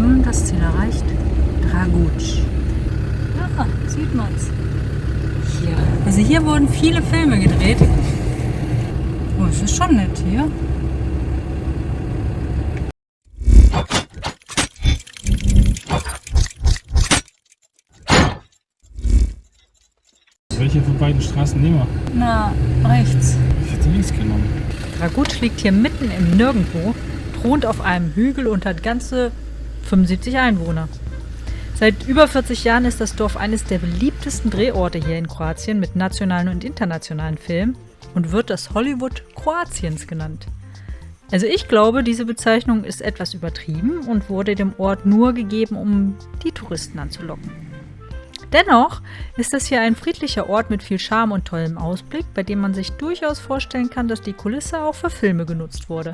haben das Ziel erreicht. Draguc. Ja, sieht man's. Hier. Also hier wurden viele Filme gedreht. Oh, es ist schon nett hier. Welche von beiden Straßen nehmen wir? Na, rechts. Ich hätte links genommen. Draguc liegt hier mitten im Nirgendwo, thront auf einem Hügel und hat ganze 75 Einwohner. Seit über 40 Jahren ist das Dorf eines der beliebtesten Drehorte hier in Kroatien mit nationalen und internationalen Filmen und wird das Hollywood Kroatiens genannt. Also ich glaube, diese Bezeichnung ist etwas übertrieben und wurde dem Ort nur gegeben, um die Touristen anzulocken. Dennoch ist das hier ein friedlicher Ort mit viel Charme und tollem Ausblick, bei dem man sich durchaus vorstellen kann, dass die Kulisse auch für Filme genutzt wurde.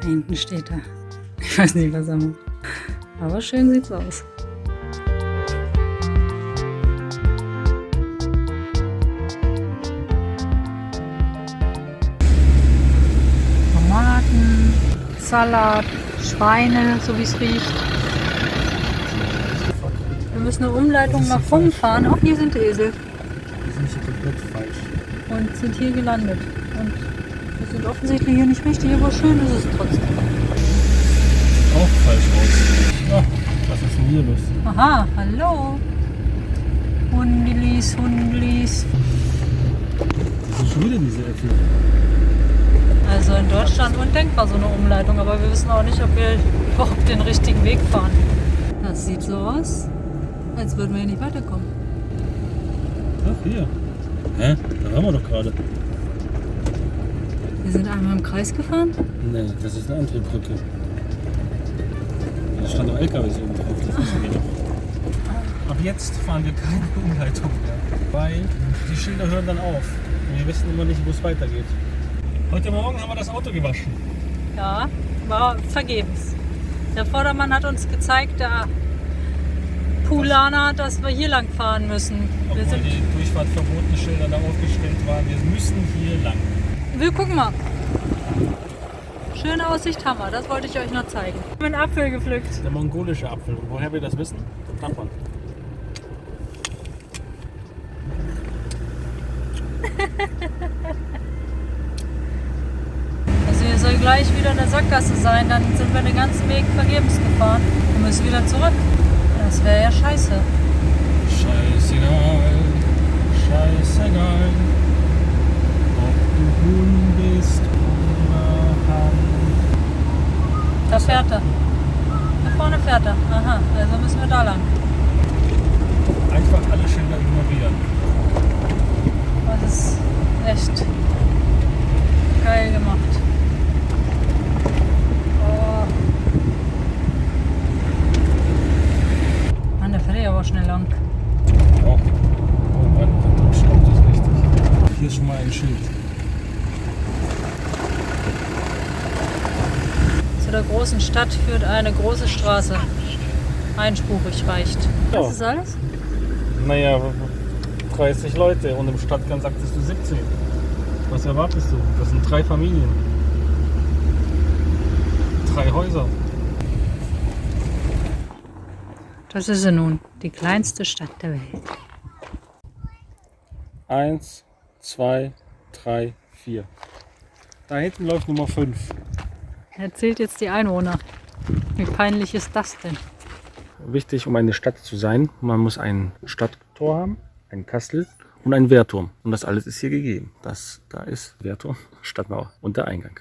Da hinten steht er. Ich weiß nicht, was er macht. Aber schön sieht's aus. Tomaten, Salat, Schweine, so wie es riecht. Wir müssen eine Umleitung nach Fung fahren. Auch hier sind Esel. Die sind hier komplett falsch. Und sind hier gelandet. Und wir sind offensichtlich hier nicht richtig, aber schön ist es trotzdem. Auch falsch aus. Ja, was ist denn hier los? Aha, hallo. Hundelis, Hundelis. Das sind schon wieder diese Äpfel. Also in Deutschland undenkbar so eine Umleitung, aber wir wissen auch nicht, ob wir überhaupt den richtigen Weg fahren. Das sieht so aus, als würden wir hier nicht weiterkommen. Ach, hier. Hä? Da waren wir doch gerade. Wir sind einmal im Kreis gefahren. Nee, das ist eine andere Brücke. Da stand doch LKWs oben drauf, das wissen wir doch. Ab jetzt fahren wir keine Umleitung mehr, weil die Schilder hören dann auf. Und wir wissen immer nicht, wo es weitergeht. Heute Morgen haben wir das Auto gewaschen. Ja, war vergebens. Der Vordermann hat uns gezeigt, der Pulana, dass wir hier lang fahren müssen. Obwohl die durchfahrtverbotenen Schilder da aufgestellt waren. Wir müssen hier lang. Wir gucken mal. Schöne Aussicht haben wir, das wollte ich euch noch zeigen. Ich habe einen Apfel gepflückt. Der mongolische Apfel. Und woher wir das wissen? Tappern. Also hier soll gleich wieder eine Sackgasse sein, dann sind wir den ganzen Weg vergebens gefahren und müssen wieder zurück. Das wäre ja scheiße. Scheißegal, scheißegal, ob du Huhn bist oder Hahn. Da fährt er. Da vorne fährt er. Aha, also müssen wir da lang. Einfach alle Schilder ignorieren. Das ist echt geil gemacht. Oh. Mann, da fährt er aber schnell lang. Ja. Oh Mann, da staubt es richtig. Hier ist schon mal ein Schild. Zu der großen Stadt führt eine große Straße. Einspurig reicht. Ja. Was ist alles? Naja, 30 Leute und im Stadtkern sagtest du 17. Was erwartest du? Das sind 3 Familien. 3 Häuser. Das ist sie nun, die kleinste Stadt der Welt. 1, 2, 3, 4. Da hinten läuft Nummer 5. Er zählt jetzt die Einwohner. Wie peinlich ist das denn? Wichtig, um eine Stadt zu sein, man muss ein Stadttor haben, ein Kastel und einen Wehrturm. Und das alles ist hier gegeben. Da ist Wehrturm, Stadtmauer und der Eingang.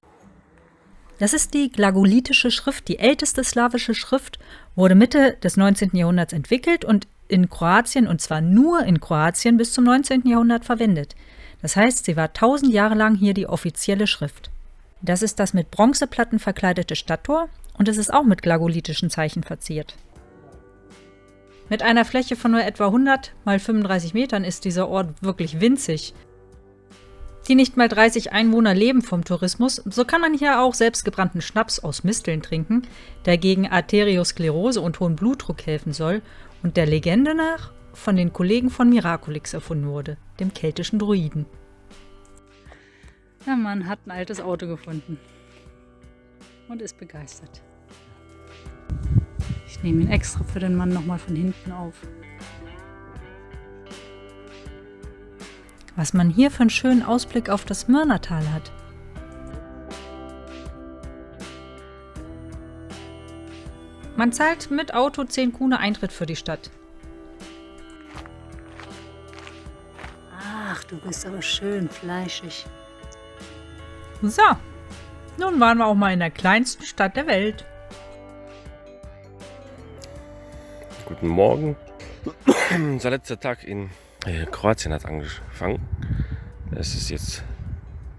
Das ist die glagolitische Schrift, die älteste slawische Schrift, wurde Mitte des 19. Jahrhunderts entwickelt und in Kroatien, und zwar nur in Kroatien, bis zum 19. Jahrhundert verwendet. Das heißt, sie war 1000 Jahre lang hier die offizielle Schrift. Das ist das mit Bronzeplatten verkleidete Stadttor und es ist auch mit glagolitischen Zeichen verziert. Mit einer Fläche von nur etwa 100 mal 35 Metern ist dieser Ort wirklich winzig. Die nicht mal 30 Einwohner leben vom Tourismus, so kann man hier auch selbstgebrannten Schnaps aus Misteln trinken, der gegen Arteriosklerose und hohen Blutdruck helfen soll und der Legende nach von den Kollegen von Miraculix erfunden wurde, dem keltischen Druiden. Der Mann hat ein altes Auto gefunden und ist begeistert. Ich nehme ihn extra für den Mann nochmal von hinten auf. Was man hier für einen schönen Ausblick auf das Mörnertal hat. Man zahlt mit Auto 10 Kuna Eintritt für die Stadt. Ach, du bist aber schön fleischig. So, nun waren wir auch mal in der kleinsten Stadt der Welt. Guten Morgen. Unser letzter Tag in Kroatien hat angefangen. Es ist jetzt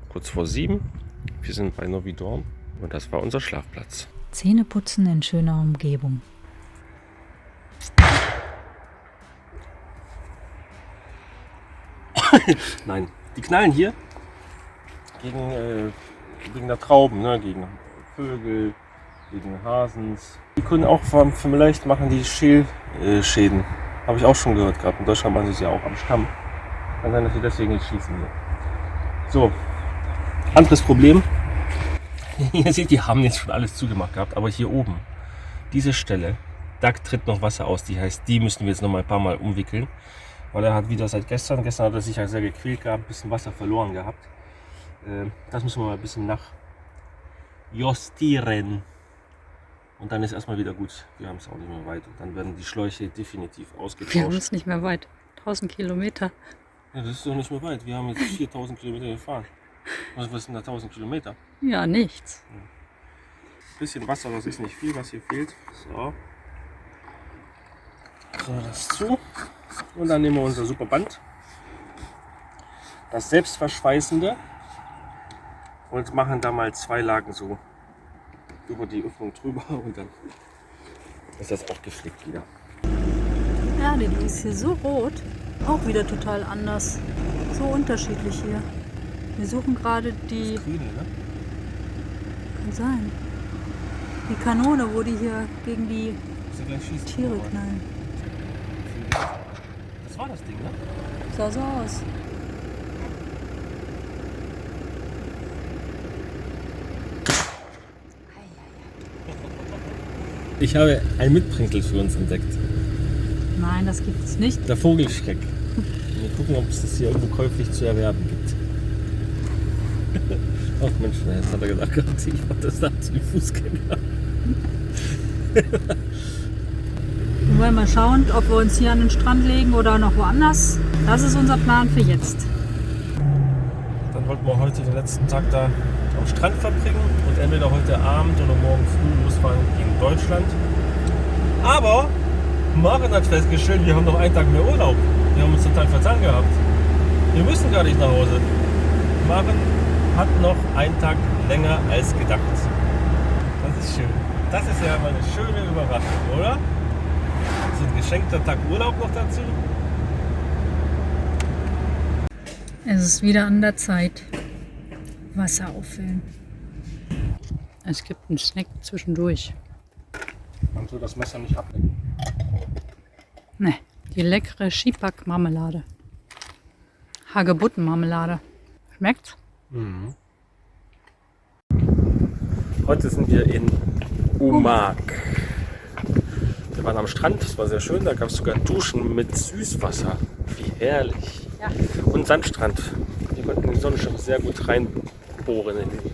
kurz vor 7. Wir sind bei Novi Dorm und das war unser Schlafplatz. Zähneputzen in schöner Umgebung. Nein, die knallen hier gegen der Trauben, ne? Gegen Vögel, gegen Hasens. Die können auch vielleicht machen die Schäden. Habe ich auch schon gehört gehabt. In Deutschland machen sie es ja auch am Stamm. Kann sein, dass sie deswegen nicht schießen hier. So, anderes Problem. Ihr seht, die haben jetzt schon alles zugemacht gehabt, aber hier oben, diese Stelle, da tritt noch Wasser aus. Die heißt, die müssen wir jetzt noch mal ein paar Mal umwickeln. Weil er hat wieder seit gestern hat er sich ja sehr gequält gehabt, ein bisschen Wasser verloren gehabt. Das müssen wir mal ein bisschen nachjustieren. Und dann ist erstmal wieder gut. Wir haben es auch nicht mehr weit. Und dann werden die Schläuche definitiv ausgetauscht. Wir haben es nicht mehr weit. 1000 Kilometer. Ja, das ist doch nicht mehr weit. Wir haben jetzt 4000 Kilometer gefahren. Was sind da 1000 Kilometer? Ja, nichts. Ein bisschen Wasser, das ist nicht viel, was hier fehlt. So. So, das zu. Und dann nehmen wir unser super Band. Das selbstverschweißende. Und machen da mal 2 Lagen so über die Öffnung drüber und dann ist das auch geflickt wieder. Ja, die ist hier so rot. Auch wieder total anders. So unterschiedlich hier. Wir suchen gerade die... Grüne, ne? Kann sein. Die Kanone, wo die hier gegen die Tiere knallen. Das war das Ding, ne? Sah so aus. Ich habe ein Mitbringsel für uns entdeckt. Nein, das gibt es nicht. Der Vogelschreck. Wir gucken, ob es das hier irgendwo käuflich zu erwerben gibt. Ach Mensch, jetzt hat er gesagt, ich mach das da zu den Fußgängern. Wir wollen mal schauen, ob wir uns hier an den Strand legen oder noch woanders. Das ist unser Plan für jetzt. Dann wollten wir heute den letzten Tag da am Strand verbringen und entweder heute Abend oder morgen früh losfahren gegen Deutschland. Aber Maren hat festgestellt, wir haben noch einen Tag mehr Urlaub. Wir haben uns total vertan gehabt. Wir müssen gar nicht nach Hause. Maren hat noch einen Tag länger als gedacht. Das ist schön. Das ist ja mal eine schöne Überraschung, oder? So ein geschenkter Tag Urlaub noch dazu. Es ist wieder an der Zeit. Wasser auffüllen. Es gibt einen Snack zwischendurch. Kannst du das Messer nicht ablecken? Ne, die leckere Schipak-Marmelade. Hagebuttenmarmelade. Schmeckt's? Mhm. Heute sind wir in Umag. Wir waren am Strand, das war sehr schön. Da gab es sogar Duschen mit Süßwasser. Wie herrlich. Ja. Und Sandstrand. Wir konnten die Sonne schon sehr gut reinbohren in den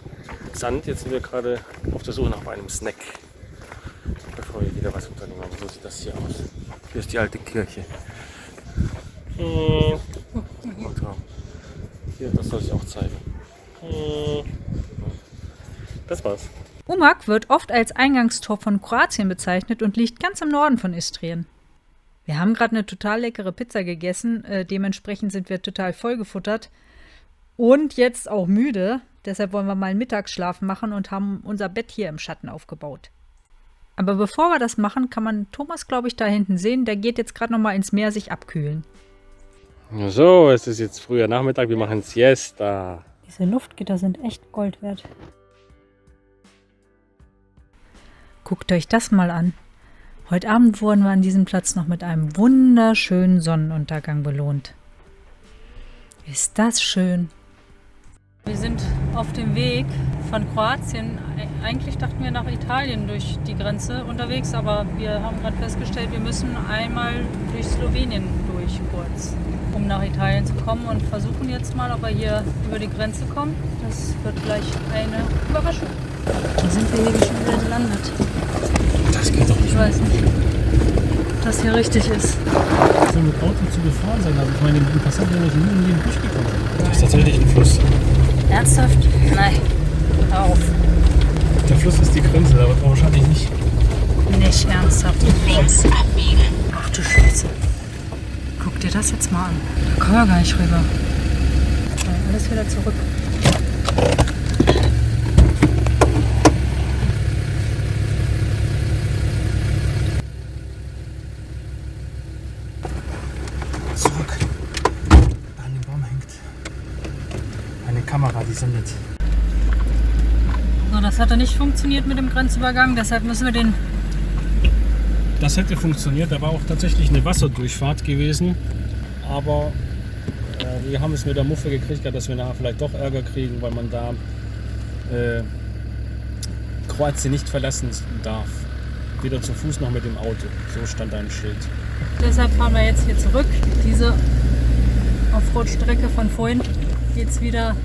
Sand. Jetzt sind wir gerade auf der Suche nach einem Snack. Bevor wir wieder was unternehmen. So sieht das hier aus. Hier ist die alte Kirche. Und hier, das soll ich auch zeigen. Das war's. Umag wird oft als Eingangstor von Kroatien bezeichnet und liegt ganz im Norden von Istrien. Wir haben gerade eine total leckere Pizza gegessen, dementsprechend sind wir total vollgefuttert und jetzt auch müde. Deshalb wollen wir mal einen Mittagsschlaf machen und haben unser Bett hier im Schatten aufgebaut. Aber bevor wir das machen, kann man Thomas, glaube ich, da hinten sehen. Der geht jetzt gerade noch mal ins Meer sich abkühlen. So, es ist jetzt früher Nachmittag, wir machen Siesta. Diese Luftgitter sind echt Gold wert. Guckt euch das mal an. Heute Abend wurden wir an diesem Platz noch mit einem wunderschönen Sonnenuntergang belohnt. Ist das schön? Wir sind auf dem Weg von Kroatien. Eigentlich dachten wir nach Italien durch die Grenze unterwegs, aber wir haben gerade festgestellt, wir müssen einmal durch Slowenien durch kurz, um nach Italien zu kommen und versuchen jetzt mal, ob wir hier über die Grenze kommen. Das wird gleich eine Überraschung. Wo sind wir hier schon wieder gelandet? Das geht doch nicht. Ich weiß nicht, ob das hier richtig ist. So mit Auto zu gefahren sein. Also ich meine, die Passanten sind nie in jedem durchgekommen. Das ist tatsächlich ein Fluss. Ernsthaft? Nein. Hör auf. Der Fluss ist die Grenze, aber wahrscheinlich nicht. Nicht ernsthaft. Ach du Scheiße. Guck dir das jetzt mal an. Da kommen wir gar nicht rüber. Alles wieder zurück. Zurück. Da an dem Baum hängt eine Kamera, die sendet. So, das hatte nicht funktioniert mit dem Grenzübergang, deshalb müssen wir den... Das hätte funktioniert, da war auch tatsächlich eine Wasserdurchfahrt gewesen, aber wir haben es mit der Muffe gekriegt, dass wir nachher vielleicht doch Ärger kriegen, weil man da Kroatien nicht verlassen darf. Weder zu Fuß noch mit dem Auto. So stand da ein Schild. Deshalb fahren wir jetzt hier zurück. Diese Offroad-Strecke von vorhin geht es wieder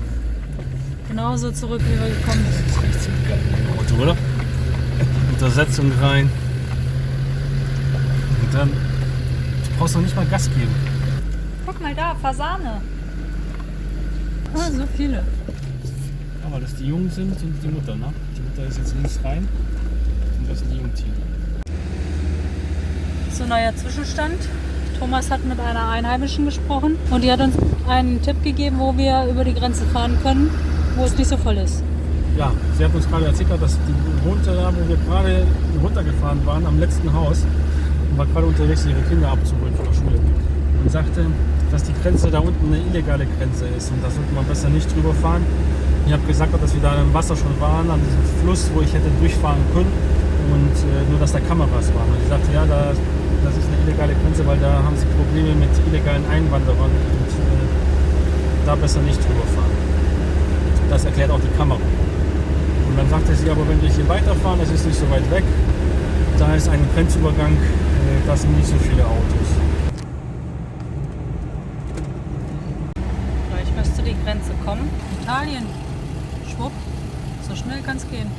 genauso zurück, wie wir gekommen sind. Das ist echt so geil im Auto, oder? Untersetzung rein. Und dann brauchst du noch nicht mal Gas geben. Guck mal da, Fasane. Ah, so viele. Ja, weil das die Jungen sind und die Mutter, ne? Die Mutter ist jetzt links rein und das sind die Jungtiere. So ein neuer Zwischenstand. Thomas hat mit einer Einheimischen gesprochen und die hat uns einen Tipp gegeben, wo wir über die Grenze fahren können, wo es nicht so voll ist. Ja, sie hat uns gerade erzählt, dass die wohnte da, wo wir gerade runtergefahren waren, am letzten Haus und war gerade unterwegs, ihre Kinder abzuholen von der Schule. Und sagte, dass die Grenze da unten eine illegale Grenze ist und da sollte man besser nicht drüber fahren. Ich habe gesagt, dass wir da im Wasser schon waren, an diesem Fluss, wo ich hätte durchfahren können und nur, dass da Kameras waren. Und sie sagte, ja, das ist eine illegale Grenze, weil da haben sie Probleme mit illegalen Einwanderern und da besser nicht drüber fahren. Das erklärt auch die Kamera. Und dann sagte sie, aber wenn wir hier weiterfahren, das ist nicht so weit weg, da ist ein Grenzübergang, da sind nicht so viele Autos. Gleich müsste die Grenze kommen. Italien. Schwupp. So schnell kann es gehen.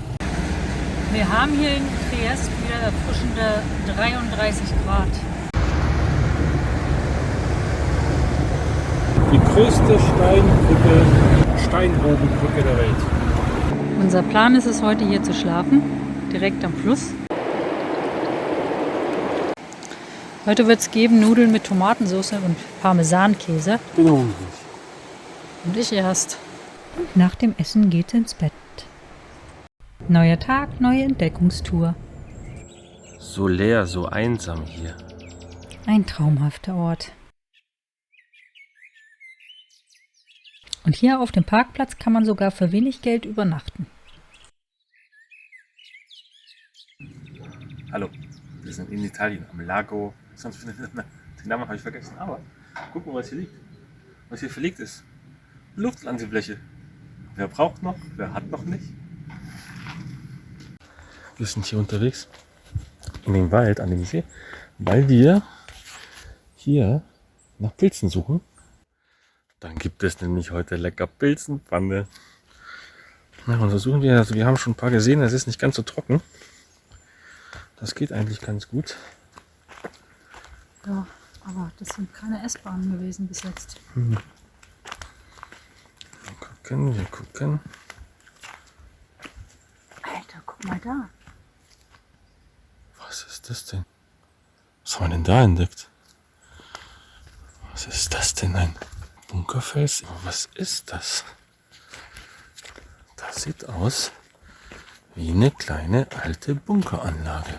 Wir haben hier in Triest wieder erfrischende 33 Grad. Die größte Steinbogenbrücke der Welt. Unser Plan ist es, heute hier zu schlafen, direkt am Fluss. Heute wird es geben Nudeln mit Tomatensauce und Parmesankäse. Genau. Und ich erst. Nach dem Essen geht's ins Bett. Neuer Tag, neue Entdeckungstour. So leer, so einsam hier. Ein traumhafter Ort. Und hier auf dem Parkplatz kann man sogar für wenig Geld übernachten. Hallo, wir sind in Italien am Lago. Den Namen habe ich vergessen, aber guck mal, was hier liegt. Was hier verlegt ist. Luftlandefläche. Wer braucht noch? Wer hat noch nicht? Wir sind hier unterwegs in dem Wald an dem See, weil wir hier nach Pilzen suchen. Dann gibt es nämlich heute lecker Pilzenpfanne. Na, und so suchen wir, also wir haben schon ein paar gesehen, es ist nicht ganz so trocken. Das geht eigentlich ganz gut. Ja, aber das sind keine Essbahnen gewesen bis jetzt. Wir gucken. Alter, guck mal da. Was ist das denn? Was haben wir denn da entdeckt? Was ist das denn? Ein Bunkerfels? Was ist das? Das sieht aus wie eine kleine alte Bunkeranlage.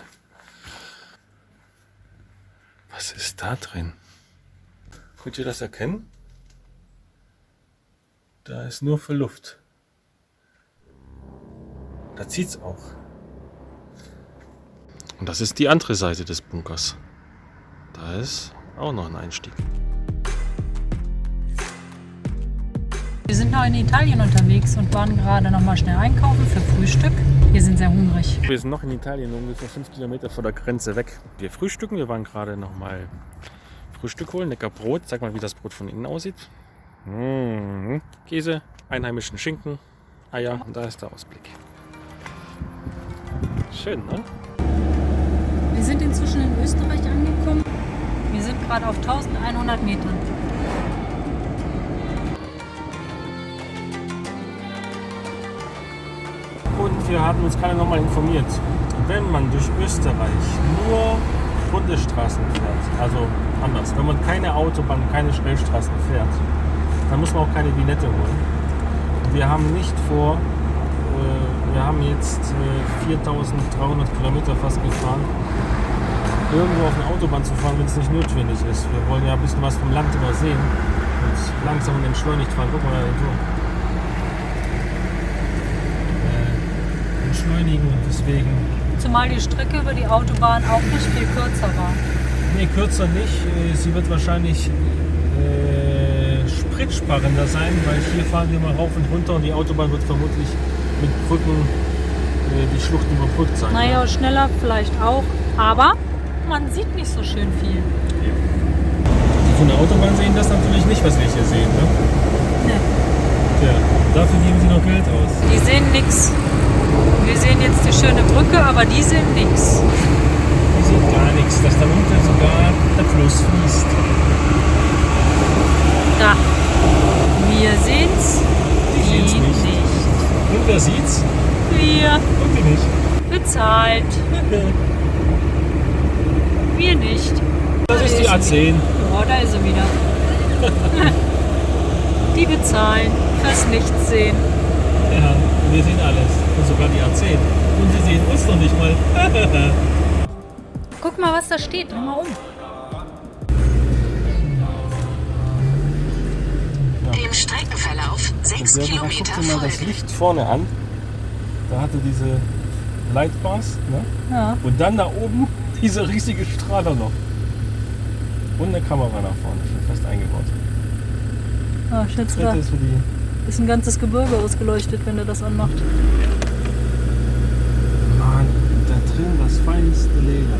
Was ist da drin? Könnt ihr das erkennen? Da ist nur für Luft. Da zieht's auch. Und das ist die andere Seite des Bunkers. Da ist auch noch ein Einstieg. Wir sind noch in Italien unterwegs und waren gerade noch mal schnell einkaufen für Frühstück. Wir sind sehr hungrig. Wir sind noch in Italien, ungefähr 5 Kilometer vor der Grenze weg. Wir frühstücken, wir waren gerade noch mal Frühstück holen, lecker Brot. Sag mal, wie das Brot von innen aussieht. Käse, einheimischen Schinken, Eier und da ist der Ausblick. Schön, ne? Wir sind inzwischen in Österreich angekommen. Wir sind gerade auf 1100 Metern. Und wir hatten uns gerade nochmal informiert, wenn man durch Österreich nur Bundesstraßen fährt, also anders, wenn man keine Autobahn, keine Schnellstraßen fährt, dann muss man auch keine Vignette holen. Wir haben nicht vor, wir haben jetzt 4.300 Kilometer fast gefahren, irgendwo auf eine Autobahn zu fahren, wenn es nicht notwendig ist. Wir wollen ja ein bisschen was vom Land immer sehen und langsam und entschleunigt fahren. Guck mal da den Turm. Entschleunigen und deswegen. Zumal die Strecke über die Autobahn auch nicht viel kürzer war. Nee, kürzer nicht. Sie wird wahrscheinlich spritsparender sein, weil hier fahren wir mal rauf und runter und die Autobahn wird vermutlich mit Brücken die Schluchten überbrückt sein. Naja, schneller vielleicht auch, aber man sieht nicht so schön viel. Die von der Autobahn sehen das natürlich nicht, was wir hier sehen. Ne? Nee. Ja, dafür geben sie noch Geld aus. Die sehen nix. Wir sehen jetzt die schöne Brücke, aber die sehen nix. Die sehen gar nichts, dass da unten sogar der Fluss fließt. Da. Wir sehen's. Die sehen's nicht. nicht. Und wer sieht's? Wir. Und die nicht. Bezahlt. Wir nicht. Das ist die A10. Ja, da ist sie wieder. Die bezahlen fürs Nichtsehen. Ja, wir sehen alles. Und sogar die A10. Und sie sehen uns noch nicht mal. Guck mal, was da steht. Dreh mal um. Dem Streckenverlauf 6 Guck Kilometer dir mal das folgen. Licht vorne an. Da hatte diese Lightbars. Ne? Ja. Und dann da oben diese riesige Strahler noch. Und eine Kamera nach vorne. Schon fest eingebaut. Ah, ich schätze, da Dritte ist für die. ist ein ganzes Gebirge ausgeleuchtet, wenn er das anmacht. Mann, da drin das feinste Leder.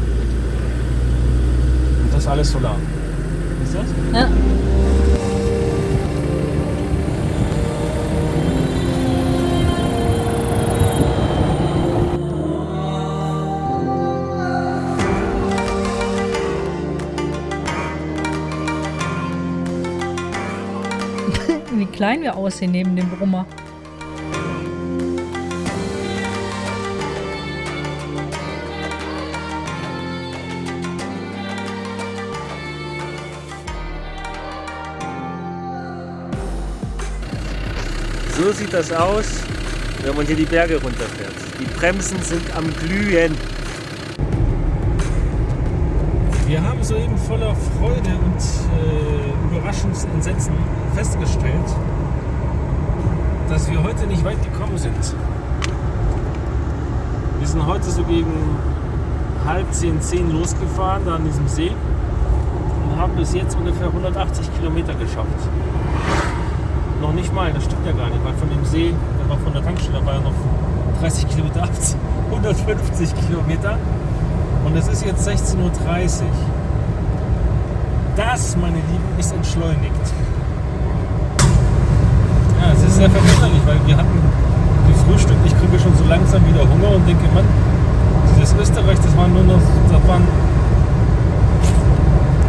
Und das alles Solar. Ist das? Ja. Wie klein wir aussehen neben dem Brummer. So sieht das aus, wenn man hier die Berge runterfährt. Die Bremsen sind am Glühen. Wir haben soeben voller Freude und Überraschungsentsetzen festgestellt, dass wir heute nicht weit gekommen sind. Wir sind heute so gegen 9:30 losgefahren, da an diesem See, und haben bis jetzt ungefähr 180 Kilometer geschafft. Noch nicht mal, das stimmt ja gar nicht, weil von dem See, der war von der Tankstelle, war ja noch 30 Kilometer ab, 150 Kilometer. Und es ist jetzt 16:30 Uhr. Das, meine Lieben, ist entschleunigt. Ja, es ist sehr verwunderlich, weil wir hatten gefrühstückt. Ich kriege schon so langsam wieder Hunger und denke, Mann, dieses Österreich, das waren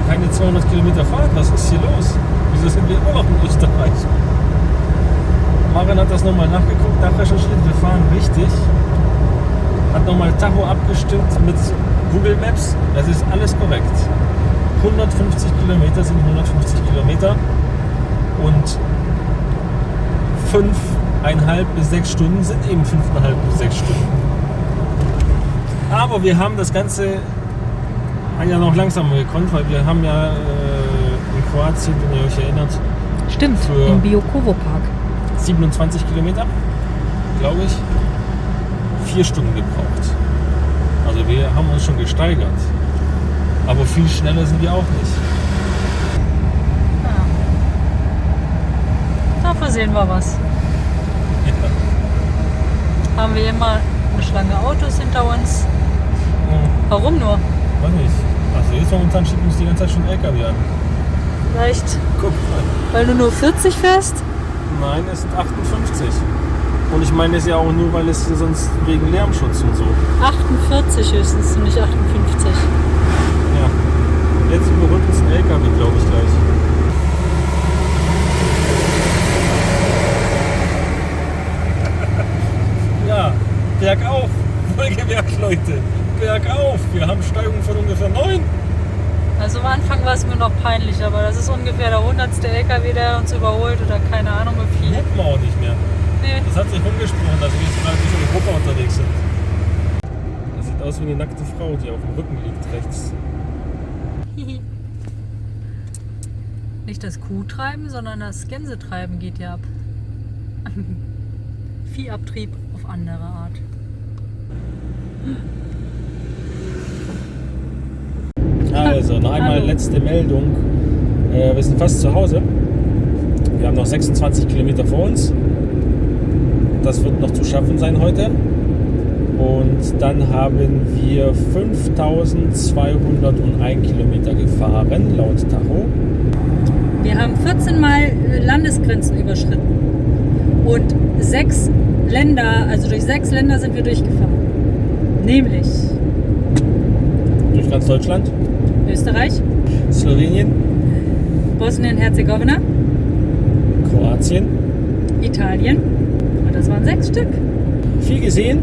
keine 200 Kilometer Fahrt. Was ist hier los? Wieso sind wir immer noch in Österreich? Maren hat das nochmal nachgeguckt, nachrecherchiert. Wir fahren richtig. Hat nochmal Tacho abgestimmt mit Google Maps. Das ist alles korrekt. 150 Kilometer sind 150 Kilometer. Und 5,5 bis 6 Stunden sind eben 5,5 bis 6 Stunden. Aber wir haben das Ganze ja noch langsamer gekonnt, weil wir haben ja in Kroatien, wenn ihr euch erinnert, Stimmt, Für- im Biokovo-Park. 27 Kilometer, glaube ich, 4 Stunden gebraucht. Also wir haben uns schon gesteigert. Aber viel schneller sind wir auch nicht. Da Manchmal sehen wir was. Haben wir immer eine Schlange Autos hinter uns. Warum nur? Weiß nicht. Also jetzt momentan schiebt uns die ganze Zeit schon LKW an. Vielleicht, Guck mal. weil du nur 40 fährst? Nein, es sind 58. Und ich meine es ja auch nur, weil es sonst wegen Lärmschutz und so. 48 höchstens und nicht 58. Ja. Jetzt überholt uns ein LKW, glaube ich, gleich. Ja, bergauf. Wohlgemerkt, Leute. Bergauf. Wir haben Steigungen von ungefähr 9. Also am Anfang war es mir noch peinlich, aber das ist ungefähr der 100. LKW, der uns überholt oder keine Ahnung wie viel. Gucken wir auch nicht mehr. Nee. Das hat sich rumgesprochen, dass wir jetzt gerade durch Europa unterwegs sind. Das sieht aus wie eine nackte Frau, die auf dem Rücken liegt, rechts. Nicht das Kuhtreiben, sondern das Gänsetreiben geht ja ab. Viehabtrieb auf andere Art. Also, noch einmal Hallo. letzte Meldung. Wir sind fast zu Hause. Wir haben noch 26 Kilometer vor uns. Das wird noch zu schaffen sein heute. Und dann haben wir 5201 Kilometer gefahren, laut Tacho. Wir haben 14 Mal Landesgrenzen überschritten. Und 6 Länder, also durch 6 Länder sind wir durchgefahren. Nämlich Durch ganz Deutschland, Österreich, Slowenien, Bosnien-Herzegowina, Kroatien. Italien. Und das waren 6 Stück. Viel gesehen.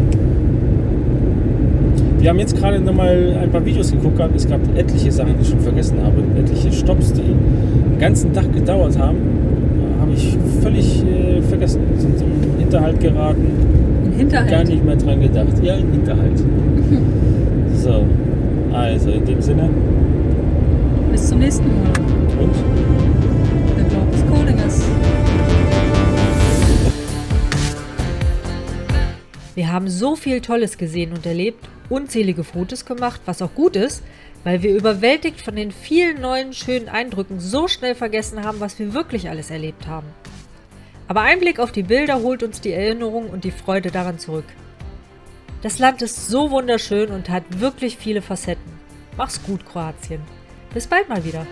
Wir haben jetzt gerade nochmal ein paar Videos geguckt. Es gab etliche Sachen, die ich schon vergessen habe. Etliche Stopps, die den ganzen Tag gedauert haben. Habe ich völlig vergessen. Sind im Hinterhalt geraten. Ein Hinterhalt. Gar nicht mehr dran gedacht. Ja, im Hinterhalt. So, also in dem Sinne. Bis zum nächsten Mal. Und The Globe is calling us. Wir haben so viel Tolles gesehen und erlebt, unzählige Fotos gemacht, was auch gut ist, weil wir überwältigt von den vielen neuen, schönen Eindrücken so schnell vergessen haben, was wir wirklich alles erlebt haben. Aber ein Blick auf die Bilder holt uns die Erinnerung und die Freude daran zurück. Das Land ist so wunderschön und hat wirklich viele Facetten. Mach's gut, Kroatien. Bis bald mal wieder.